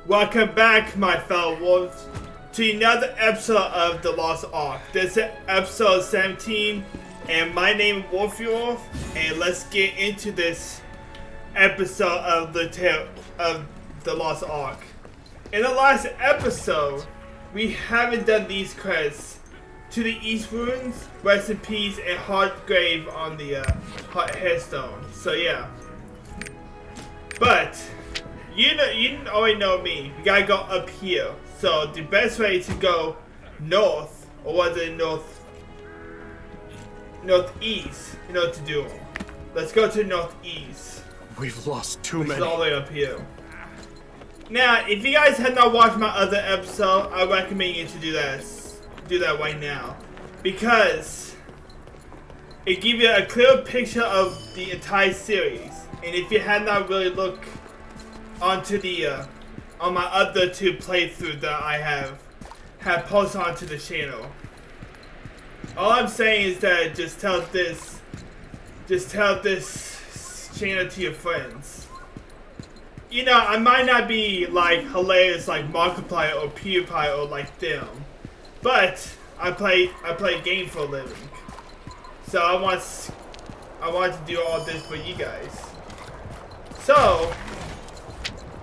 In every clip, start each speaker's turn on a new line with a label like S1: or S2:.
S1: Welcome back, my fellow wolves, to another episode of The Lost Ark. This is episode 17, and my name is Wolf, and let's get into this episode of The Lost Ark. In the last episode, we haven't done these quests. To the East Ruins, Rest in Peace, and Heart Grave on the headstone. So yeah. But you already know me. You gotta go up here. So the best way to go north, or was it northeast, in order to do. Let's go to northeast.
S2: We've lost too many.
S1: It's all the way up here. Now, if you guys have not watched my other episode, I recommend you to do that right now, because it gives you a clear picture of the entire series. And if you have not really looked onto the on my other two playthroughs that I have posted onto the channel, all I'm saying is that just tell this channel to your friends. You know, I might not be like hilarious like Markiplier or PewDiePie or like them, but I play games for a living, so I want to do all this for you guys. So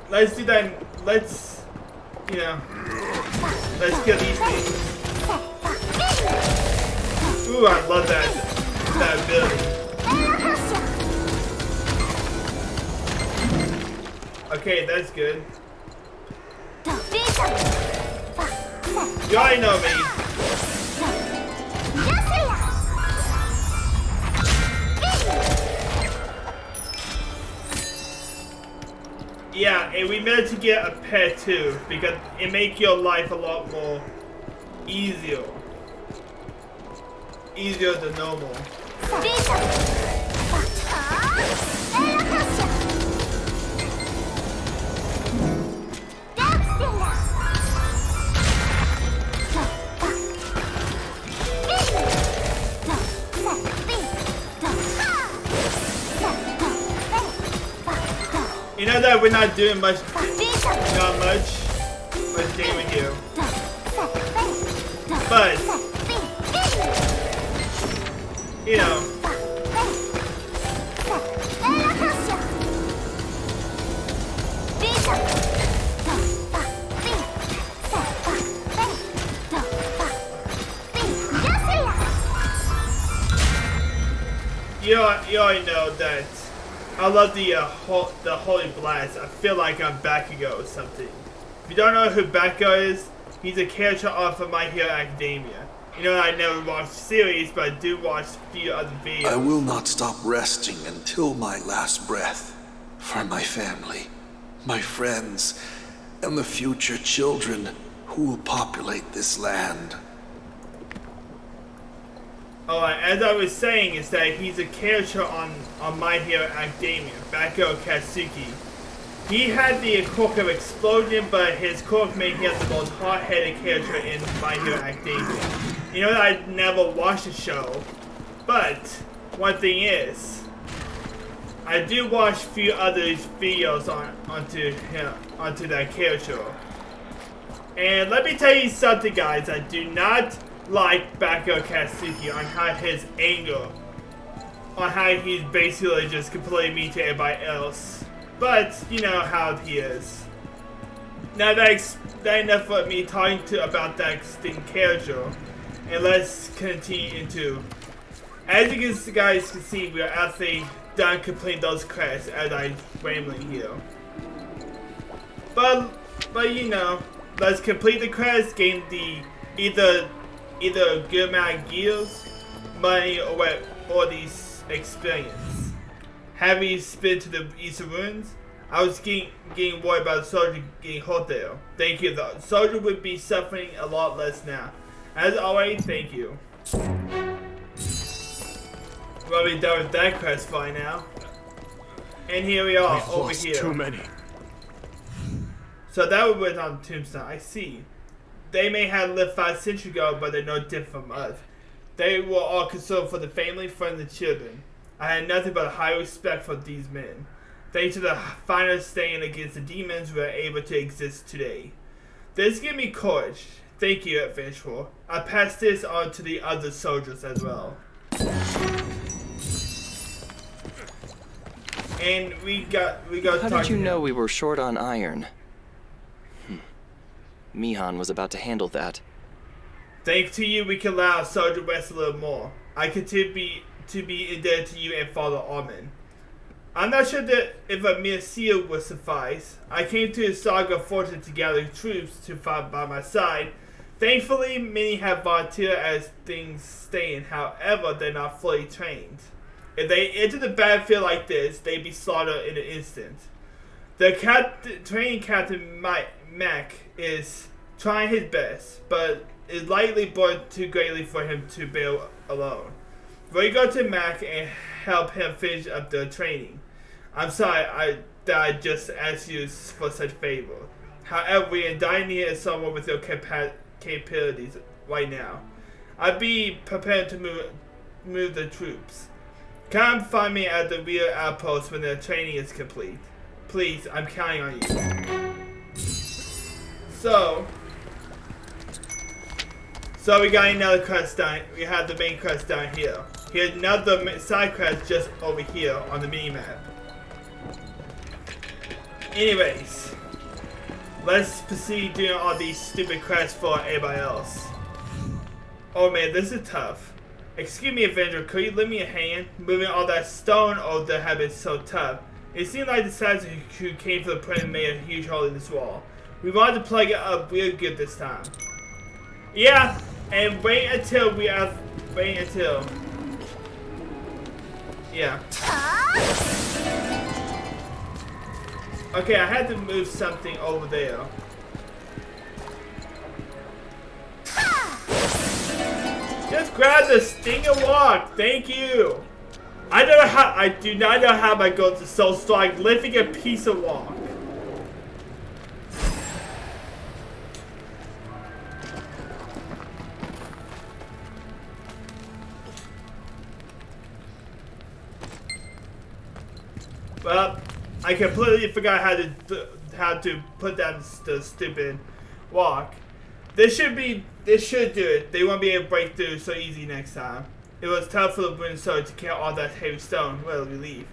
S1: let's do that. Let's kill these things. Ooh, I love that ability. Okay, that's good. You already know me. Yeah, and we meant to get a pet too, because it makes your life a lot more easier than normal. You know that we're not doing much damage here, but you know, you already know that. I love the Holy Blast. I feel like I'm Bakugo or something. If you don't know who Bakugo is, he's a character off of My Hero Academia. You know, I never watched the series, but I do watch a few other videos.
S3: I will not stop resting until my last breath. For my family, my friends, and the future children who will populate this land.
S1: Alright, as I was saying, is that he's a character on My Hero Academia, Bakugo Katsuki. He had the quirk of explosion, but his quirk made him the most hard-headed character in My Hero Academia. You know, I never watched the show, but one thing is, I do watch a few other videos onto that character. And let me tell you something, guys, I do not like Bakugo Katsuki on how his anger, on how he's basically just completely mean to everybody else. But you know how he is. Now that's enough of me talking about that distinct character, and let's continue into. As you guys can see, we are actually done completing those quests as I'm rambling here. But you know, let's complete the quests, gain the either a good amount of gears, money, or these experience. Having spin to the Eastern Ruins, I was getting worried about the soldier getting hurt there. Thank you though. The soldier would be suffering a lot less now. As always, thank you. We'll be done with that quest by now. And here we are, over here.
S2: Too many.
S1: So that was on Tombstone. I see. They may have lived 5 centuries ago, but they're no different from us. They were all concerned for the family, friends, and children. I had nothing but high respect for these men. Thanks to the final stand against the demons, we are able to exist today. This gave me courage. Thank you, Adventurer. I'll pass this on to the other soldiers as well. And we got.
S2: How did you know we were short on iron? Mihan was about to handle that.
S1: Thanks to you, we can allow Soldier rest a little more. I continue to be indebted to you and Father Armin. I'm not sure that if a mere seal would suffice. I came to the Saga Fortress to gather troops to fight by my side. Thankfully, many have volunteered as things stand. However, they're not fully trained. If they enter the battlefield like this, they'd be slaughtered in an instant. The training captain, Mac, is trying his best, but is likely born too greatly for him to bear alone. We go to Mac and help him finish up the training. I'm sorry that I just asked you for such favor. However, we are dying need of someone with your capabilities right now. I'd be prepared to move the troops. Come find me at the rear outpost when the training is complete. Please, I'm counting on you. So we got another quest down. We have the main quest down here. Here's another side quest just over here on the mini-map. Anyways, let's proceed doing all these stupid quests for everybody else. Oh man, this is tough. Excuse me, Avenger, could you lend me a hand? Moving all that stone over there have been so tough. It seemed like the assassins who came for the prison made a huge hole in this wall. We wanted to plug it up real good this time. Yeah, and wait until. Yeah. Okay, I had to move something over there. Just grab the sting and walk. Thank you. I do not know how my goals are so strong. Lifting a piece of walk. Well, I completely forgot how to put down the stupid walk. This should do it. They won't be able to break through so easy next time. It was tough for the wooden sword to carry all that heavy stone. What a relief.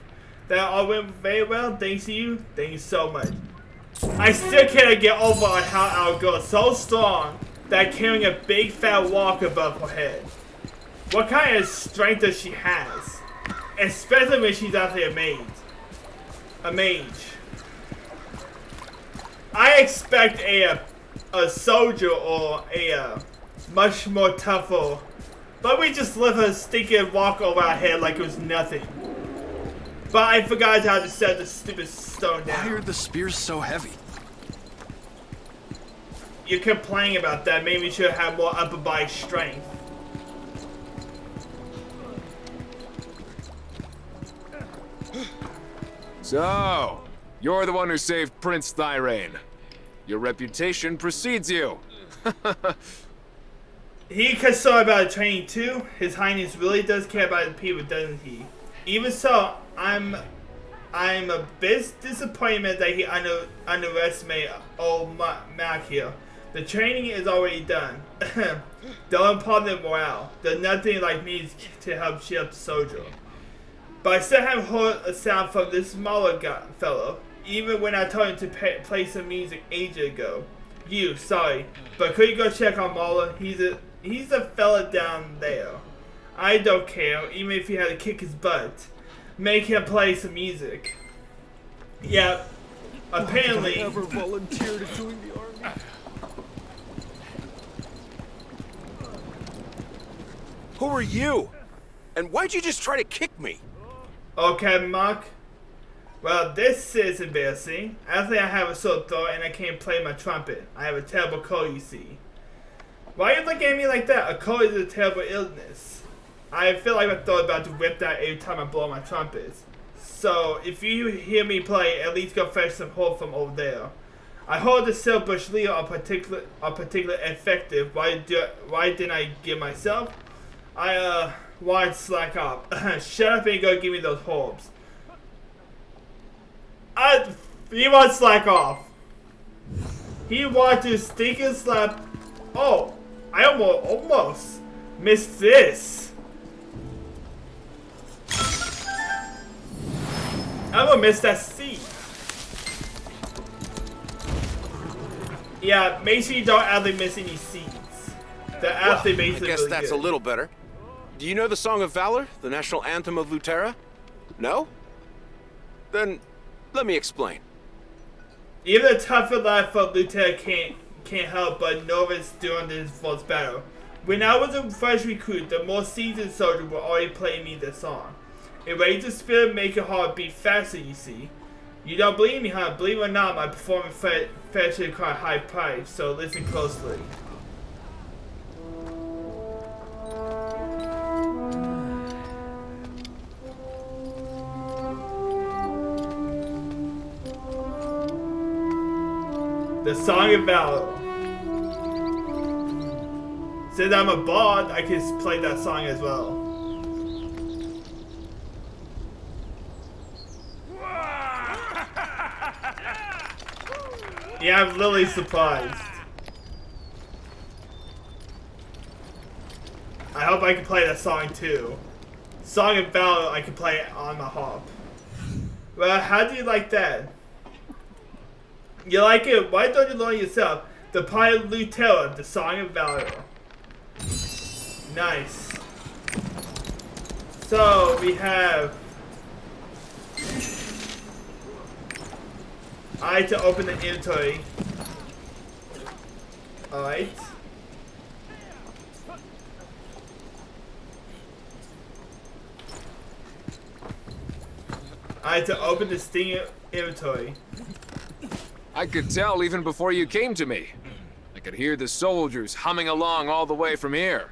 S1: That all went very well. Thanks to you. Thank you so much. I still can't get over on how our girl is so strong that carrying a big fat walk above her head. What kind of strength does she has? Especially when she's actually a mage. A mage. I expect a soldier or a much more tougher, but we just let her stinking walk over our head like it was nothing. But I forgot how to set the stupid stone down.
S4: Why are the spears so heavy?
S1: You're complaining about that. Maybe we should have more upper body strength.
S4: So, you're the one who saved Prince Thyrane. Your reputation precedes you.
S1: He concerned about training too. His Highness really does care about the people, doesn't he? Even so, I'm a bit disappointed that he underestimated old Mac here. The training is already done. Don't impart their morale. There's nothing like me to help cheer up the soldier. But I still haven't heard a sound from this smaller fellow, even when I told him to play some music ages ago. Sorry, but could you go check on Marla? He's a fella down there. I don't care, even if you had to kick his butt. Make him play some music. Yeah, apparently.
S5: Why did I ever volunteer to join the army?
S6: Who are you? And why'd you just try to kick me?
S1: Okay, Mark. Well, this is embarrassing. Actually, I have a sore throat and I can't play my trumpet. I have a terrible cold, you see. Why are you looking at me like that? A cold is a terrible illness. I feel like my throat is about to rip out every time I blow my trumpets. So, if you hear me play, at least go fetch some hope from over there. I heard the Silbush Leo are particularly effective. Why didn't I give myself? Why'd slack up? Shut up and go give me those orbs. He wants slack off. He wants to stick and slap. Oh, I almost missed this. I'm gonna miss that seat. Yeah, make sure you don't actually miss any seats. They're actually basically
S6: I guess
S1: really
S6: that's
S1: good.
S6: a little better. Do you know the Song of Valor, the national anthem of Luterra? No? Then, let me explain.
S1: Even the tougher life of Luterra can't help but nervous during this first battle. When I was a fresh recruit, the more seasoned soldier would already play me this song. It raises the spirit, make your heart beat faster, you see. You don't believe me, huh? Believe it or not, my performance fetched a quite high price, so listen closely. The Song of Valor. Since I'm a bard, I can play that song as well. Yeah, I'm literally surprised. I hope I can play that song too. Song of Valor, I can play it on my harp. Well, how do you like that? You like it? Why don't you learn yourself? The Pilot Luterra, the Song of Valor. Nice. So, we have... I had to open the inventory. Alright. I had to open the Sting inventory.
S4: I could tell even before you came to me. I could hear the soldiers humming along all the way from here.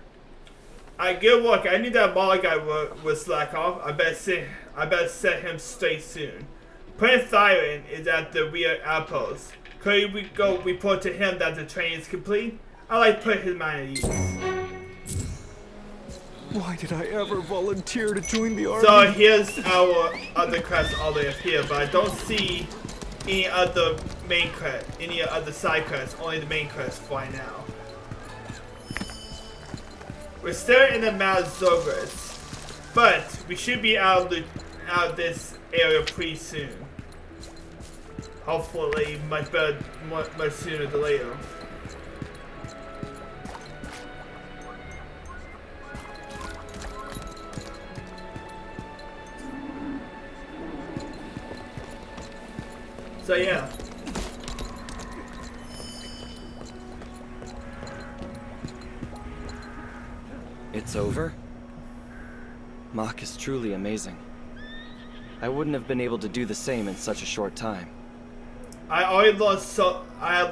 S1: Good work. I knew that Mala guy would slack off. I better set him straight soon. Prince Thyrian is at the rear outpost. Could we go report to him that the training is complete? I like to put his mind at ease.
S5: Why did I ever volunteer to join the army?
S1: So here's our other quests all the way up here, but I don't see any other main quest, any other side quests, only the main quest right now. We're still in the Mount Zogres, but we should be out of this area pretty soon. Hopefully, much sooner than later. So yeah.
S2: It's over? Mach is truly amazing. I wouldn't have been able to do the same in such a short time.
S1: I have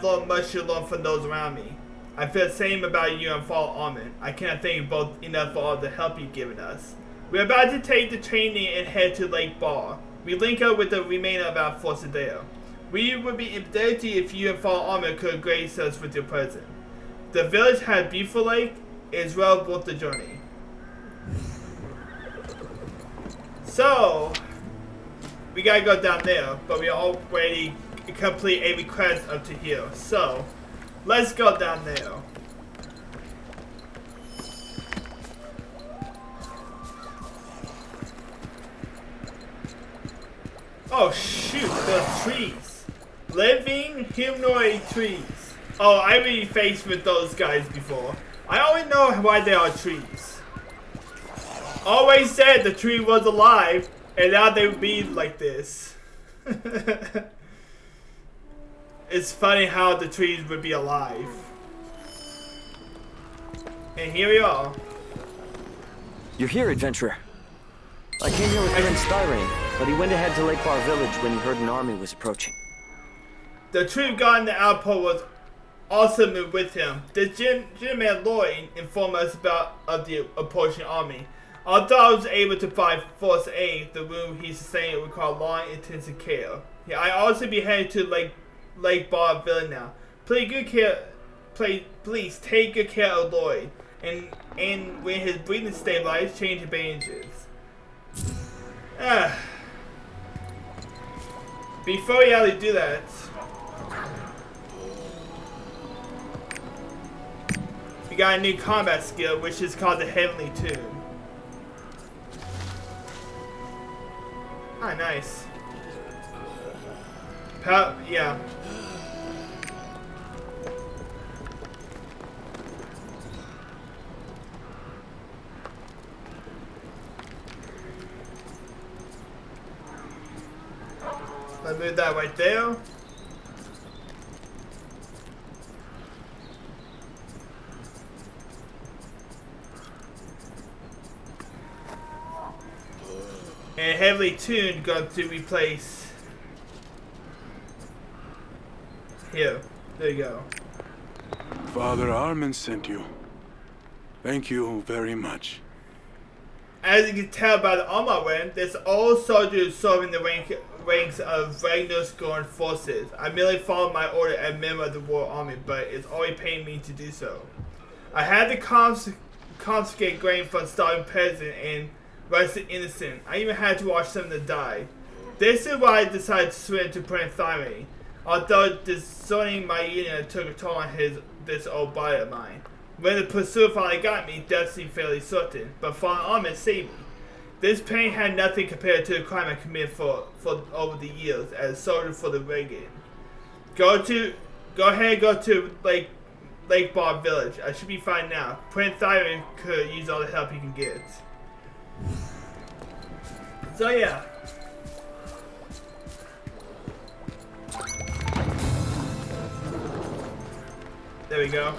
S1: learned much to learn from those around me. I feel the same about you and Fall Armin. I cannot thank you both enough for all the help you've given us. We're about to take the training and head to lakebar. We link up with the remainder of our forces there. We would be indebted if you and Fall Armin could grace us with your presence. The village has a beautiful lake. It is well worth the journey. So, we gotta go down there, but we already complete a request up to here. So, let's go down there. Oh shoot, those trees. Living humanoid trees. Oh, I already faced with those guys before. I already know why they are trees. Always said the tree was alive, and now they would be like this. It's funny how the trees would be alive. And here we are.
S7: You're here, adventurer. I came here with Prince Thyrian, but he went ahead to Lakebar village when he heard an army was approaching.
S1: The troop guard in the outpost was also moved with him. The Gentleman Lloyd informed us of the approaching army. Although I was able to find first aid, the wound he sustained required long, intensive care. Yeah, I also be headed to Lakebar village now. Please take good care of Lloyd, and when his breathing stabilizes, change the bandages. before you actually do that, we got a new combat skill, which is called the Heavenly Tune. Ah, nice. Yeah. I move that right there. And Heavily Tuned going to replace here. There you go.
S8: Father Armin sent you. Thank you very much.
S1: As you can tell by the armor wearing, there's all soldiers serving the ranks of Ragnar's Scorn forces. I merely followed my order as a member of the War Army, but it's always paying me to do so. I had to confiscate grain from starving peasants and arrested innocent. I even had to watch some of them die. This is why I decided to swim to Prince Thymane. Although disowning my union took a toll on this old body of mine. When the pursuit finally got me, death seemed fairly certain, but Father Armin saved me. This pain had nothing compared to the crime I committed for over the years as a soldier for the Reagan. Go ahead, go to Lakebar Village. I should be fine now. Prince Thymane could use all the help he can get. So yeah. There we go.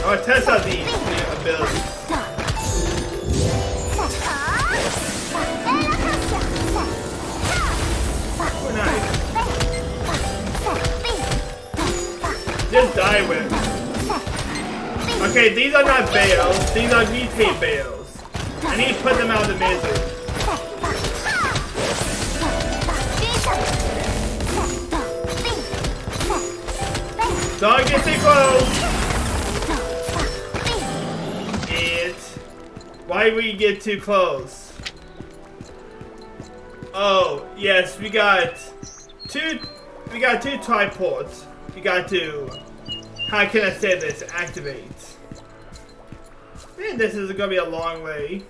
S1: Oh, test out the abilities. Oh, nice. Just die with. Okay, these are not bales. These are mutate bales. I need to put them out of the misery. Don't get too close. Why would you get too close? Oh, yes, we got two triports. We got to, how can I say this, activate. Man, this is gonna be a long way.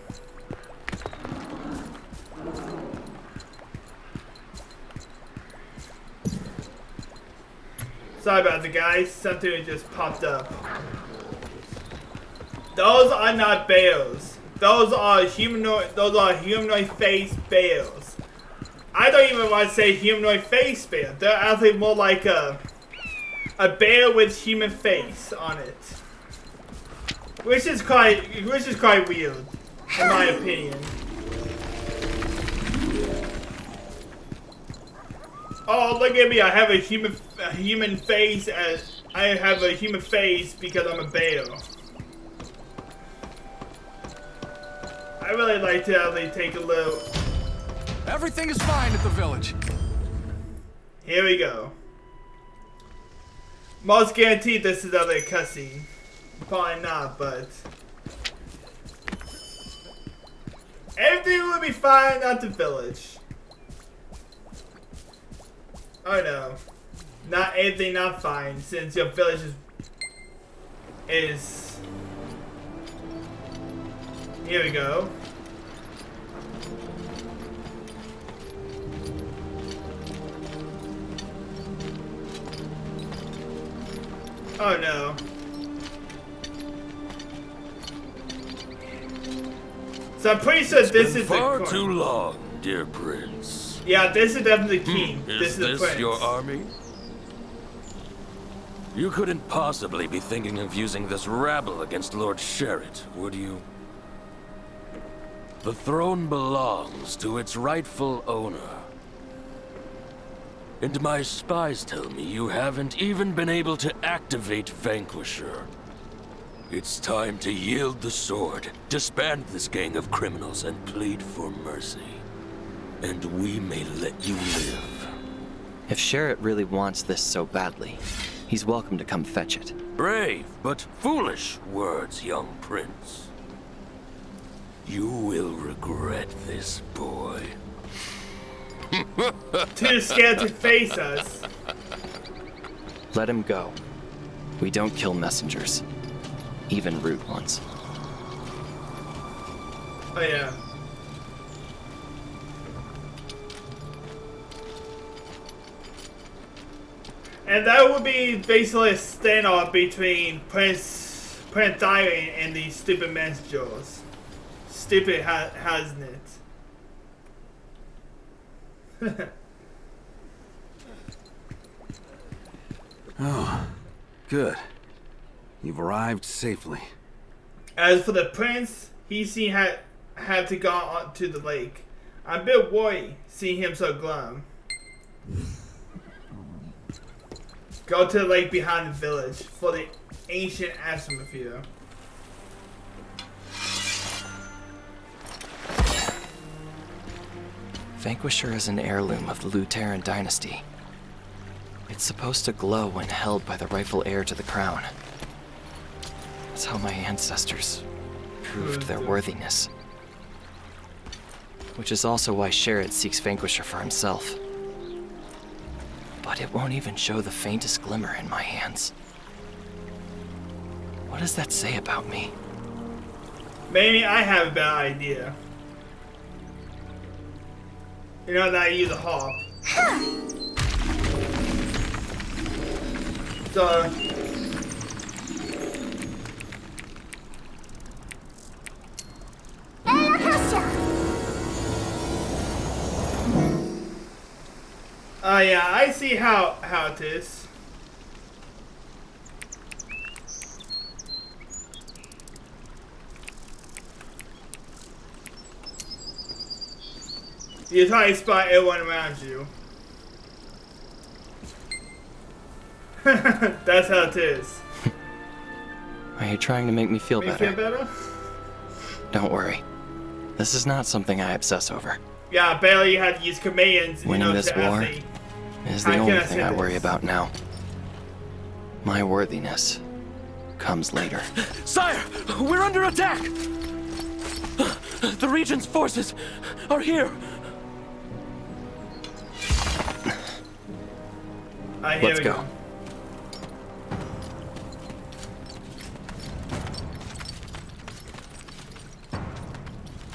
S1: Sorry about the guys, something just popped up. Those are not bales. Those are humanoid face bales. I don't even want to say humanoid face bale. They're actually more like a bale with human face on it. Which is quite weird, in my opinion. Oh, look at me! I have a human face, and I have a human face because I'm a bale. I really like to actually take a little.
S5: Everything is fine at the village.
S1: Here we go. Most guaranteed this is another cutscene. Probably not, but everything will be fine at the village. Oh no. Not everything not fine, since your village is here we go. Oh no. So I'm pretty sure this is
S9: far
S1: the
S9: too long, dear prince.
S1: Yeah, this is definitely the king.
S9: Is
S1: this
S9: this your army? You couldn't possibly be thinking of using this rabble against Lord Sherritt, would you? The throne belongs to its rightful owner. And my spies tell me you haven't even been able to activate Vanquisher. It's time to yield the sword, disband this gang of criminals, and plead for mercy. And we may let you live.
S2: If Sherritt really wants this so badly, he's welcome to come fetch it.
S9: Brave, but foolish words, young prince. You will regret this, boy.
S1: Too scared to face us.
S2: Let him go. We don't kill messengers. Even rude ones.
S1: Oh yeah. And that would be basically a standoff between Prince Thyrian and these stupid messengers. Stupid, hasn't it?
S10: Oh, good. You've arrived safely.
S1: As for the prince, he seen had to go on to the lake. I'm a bit worried seeing him so glum. Go to the lake behind the village for the ancient atmosphere.
S2: Vanquisher is an heirloom of the Luterran dynasty. It's supposed to glow when held by the rightful heir to the crown. That's how my ancestors proved their worthiness. Which is also why Sherrod seeks Vanquisher for himself. But it won't even show the faintest glimmer in my hands. What does that say about me?
S1: Maybe I have a bad idea. You know that I use a harp. So yeah, I see how it is. You try to spot everyone around you. That's how it is.
S2: Are you trying to make me feel better?
S1: Feel better?
S2: Don't worry. This is not something I obsess over.
S1: Yeah, barely you had to use commands.
S2: Winning this war is the only thing I worry about now. My worthiness comes later.
S7: Sire, we're under attack! The Regent's forces are here!
S2: Let's go.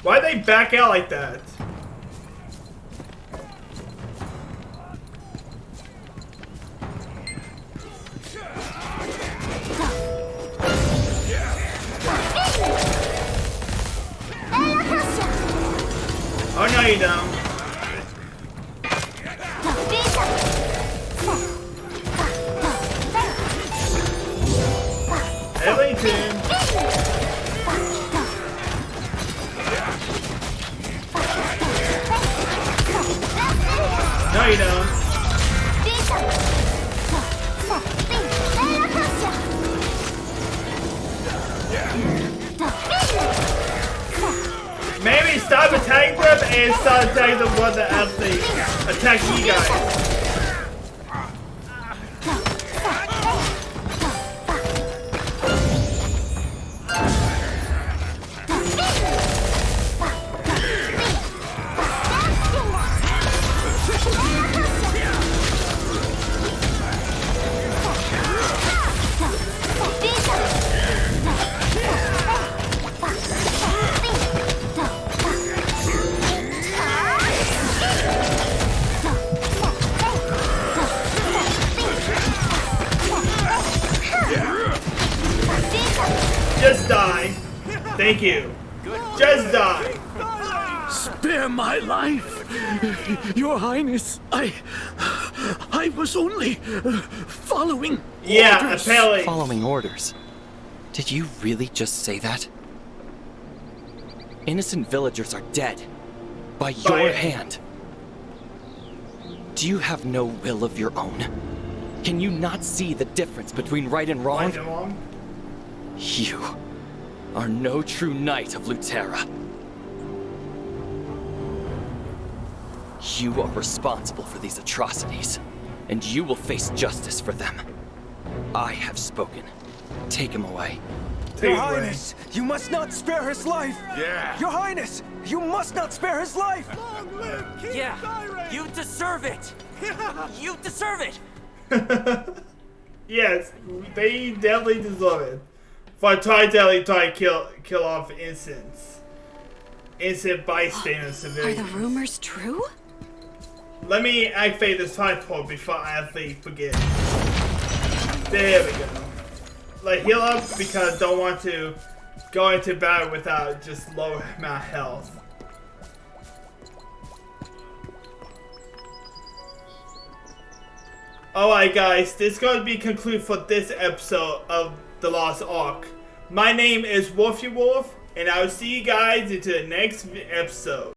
S1: Why'd they back out like that? Oh no, you don't. Ellington. No, you don't. Maybe stop attacking them and start attacking the one that actually attack you guys. Just die. Thank you. Just die.
S9: Spare my life! Your Highness, I was only following orders.
S1: Apparently.
S2: Following orders? Did you really just say that? Innocent villagers are dead. By your hand. Do you have no will of your own? Can you not see the difference between right and wrong?
S1: Right and wrong?
S2: You are no true knight of Luterra. You are responsible for these atrocities, and you will face justice for them. I have spoken. Take him away.
S5: Your Highness, you must not spare his life!
S4: Yeah.
S5: Your Highness, you must not spare his life!
S7: Yeah, you deserve it! You deserve it!
S1: Yes, they definitely deserve it. For trying to kill off innocent bystander
S11: Are
S1: civilians.
S11: the rumors true?
S1: Let me activate this teleport before I actually forget. There we go. Like, heal up because I don't want to go into battle without just low amount of health. Alright guys, this is going to be concluded for this episode of The Lost Ark. My name is Wolfie Wolf, and I will see you guys into the next episode.